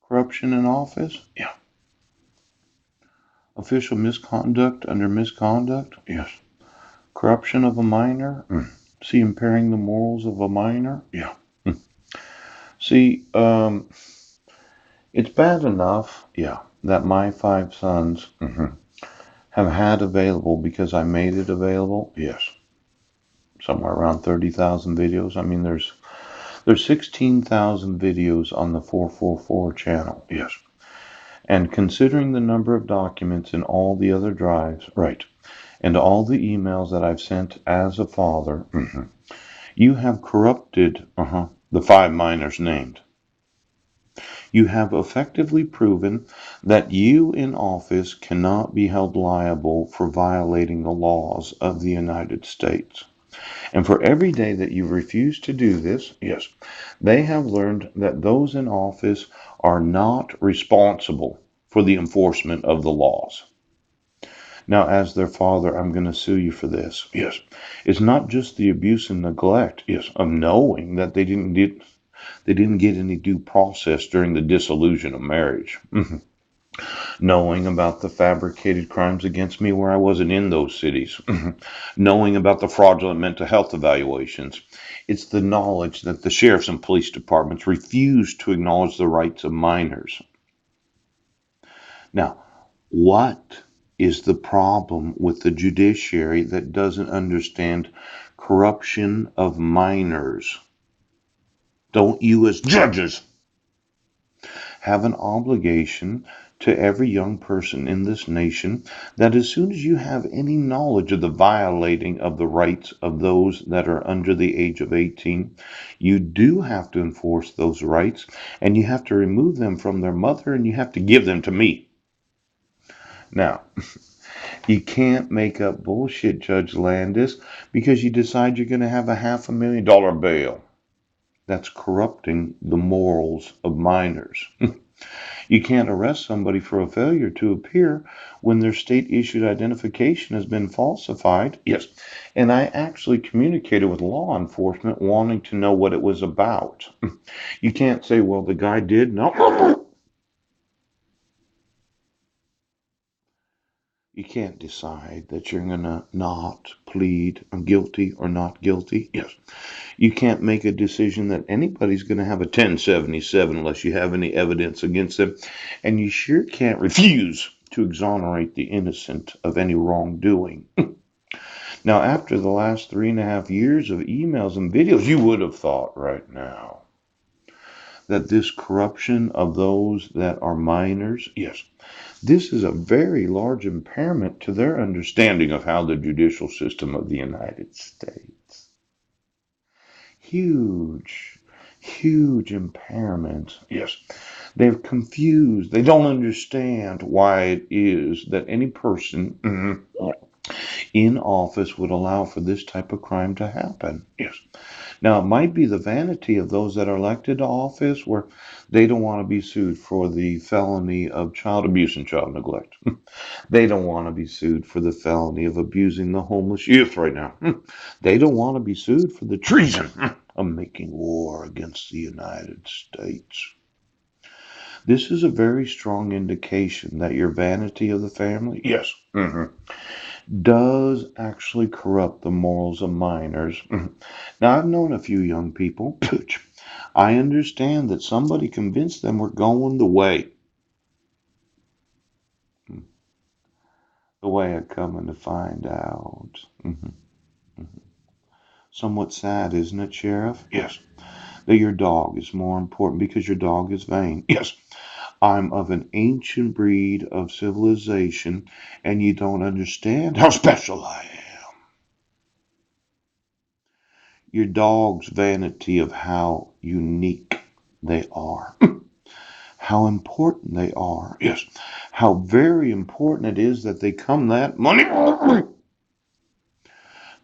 Corruption in office? Yeah. Official misconduct under misconduct? Yes. Corruption of a minor? See, impairing the morals of a minor? Yeah. See, it's bad enough, yeah, that my five sons have had available because I made it available. Yes. Somewhere around 30,000 videos. I mean, there's 16,000 videos on the 444 channel. Yes. And considering the number of documents in all the other drives, right, and all the emails that I've sent as a father, you have corrupted the five minors named. You have effectively proven that you in office cannot be held liable for violating the laws of the United States. And for every day that you refuse to do this, yes, they have learned that those in office are not responsible for the enforcement of the laws. Now, as their father, I'm going to sue you for this. Yes. It's not just the abuse and neglect, yes, of knowing that they didn't get any due process during the dissolution of marriage. Knowing about the fabricated crimes against me where I wasn't in those cities. Knowing about the fraudulent mental health evaluations. It's the knowledge that the sheriffs and police departments refuse to acknowledge the rights of minors. Now, what is the problem with the judiciary that doesn't understand corruption of minors? Don't you, as judges, have an obligation to every young person in this nation that as soon as you have any knowledge of the violating of the rights of those that are under the age of 18, you do have to enforce those rights and you have to remove them from their mother and you have to give them to me. Now, you can't make up bullshit, Judge Landis, because you decide you're going to have a $500,000 bail. That's corrupting the morals of minors. You can't arrest somebody for a failure to appear when their state issued identification has been falsified. Yes. And I actually communicated with law enforcement wanting to know what it was about. You can't say, well, the guy did. No. You can't decide that you're going to not plead guilty or not guilty. Yes. You can't make a decision that anybody's going to have a 1077 unless you have any evidence against them. And you sure can't refuse to exonerate the innocent of any wrongdoing. Now, after the last 3.5 years of emails and videos, you would have thought right now that this corruption of those that are minors, yes, this is a very large impairment to their understanding of how the judicial system of the United States. Huge, huge impairment. Yes. They're confused. They don't understand why it is that any person in office would allow for this type of crime to happen. Yes. Now, it might be the vanity of those that are elected to office where they don't want to be sued for the felony of child abuse and child neglect. They don't want to be sued for the felony of abusing the homeless youth right now. They don't want to be sued for the treason of making war against the United States. This is a very strong indication that your vanity of the family, yes, does actually corrupt the morals of minors. Now, I've known a few young people. I understand that somebody convinced them we're going the way of coming to find out. Somewhat sad, isn't it, Sheriff? Yes. That your dog is more important because your dog is vain. Yes. I'm of an ancient breed of civilization, and you don't understand how special I am. Your dog's vanity of how unique they are, how important they are. Yes. How very important it is that they come that money.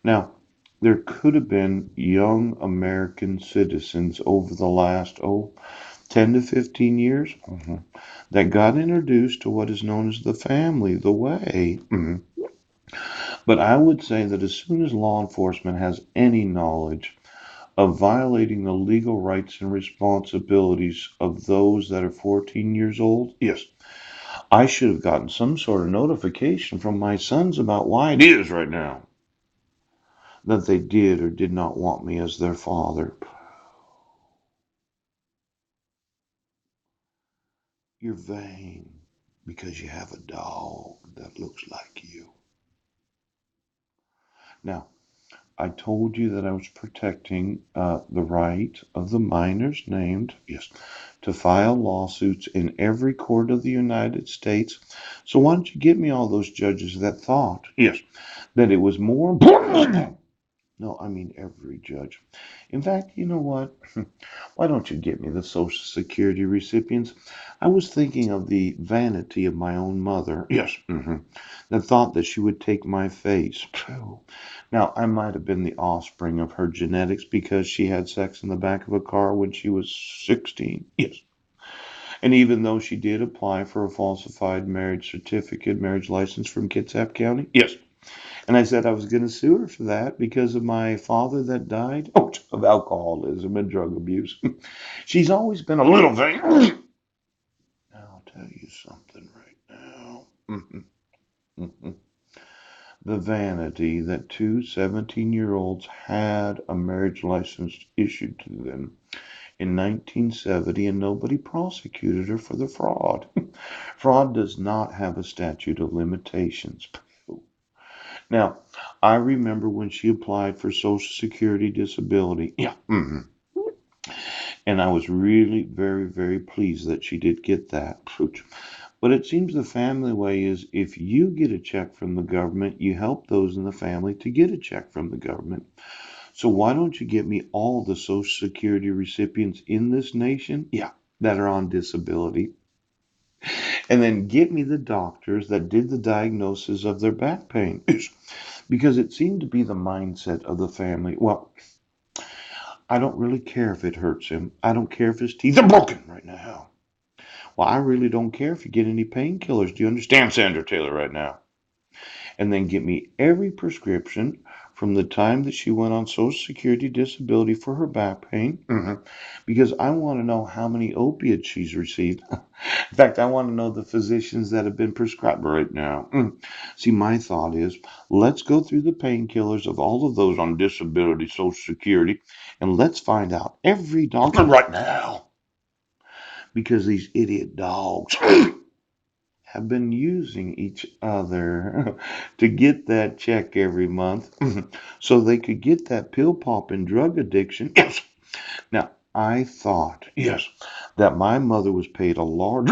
Now, there could have been young American citizens over the last, 10 to 15 years that got introduced to what is known as the family, the way. But I would say that as soon as law enforcement has any knowledge of violating the legal rights and responsibilities of those that are 14 years old? Yes. I should have gotten some sort of notification from my sons about why it is right now that they did or did not want me as their father. You're vain because you have a dog that looks like you. Now, I told you that I was protecting the right of the minors named, yes, to file lawsuits in every court of the United States. So why don't you get me all those judges that thought, yes, that it was more important? No, I mean every judge. In fact, you know what? Why don't you get me the Social Security recipients? I was thinking of the vanity of my own mother. Yes. The thought that she would take my face. Now, I might have been the offspring of her genetics because she had sex in the back of a car when she was 16. Yes. And even though she did apply for a falsified marriage certificate, marriage license from Kitsap County. Yes. And I said I was going to sue her for that because of my father that died of alcoholism and drug abuse. She's always been a little vain. Now, I'll tell you something right now. The vanity that two 17-year-olds had a marriage license issued to them in 1970 and nobody prosecuted her for the fraud. Fraud does not have a statute of limitations. Now, I remember when she applied for Social Security disability. Yeah. And I was really very, very pleased that she did get that. But it seems the family way is if you get a check from the government, you help those in the family to get a check from the government. So why don't you get me all the Social Security recipients in this nation? Yeah, that are on disability. And then get me the doctors that did the diagnosis of their back pain. Because it seemed to be the mindset of the family. Well, I don't really care if it hurts him. I don't care if his teeth are broken right now. Well, I really don't care if you get any painkillers. Do you understand, Sandra Taylor, right now? And then get me every prescription from the time that she went on Social Security disability for her back pain, because I want to know how many opiates she's received. In fact, I want to know the physicians that have been prescribed right now. See, my thought is let's go through the painkillers of all of those on disability, Social Security, and let's find out every doctor right now, because these idiot dogs have been using each other to get that check every month so they could get that pill popping drug addiction. Yes. Now, I thought, yes, that my mother was paid a large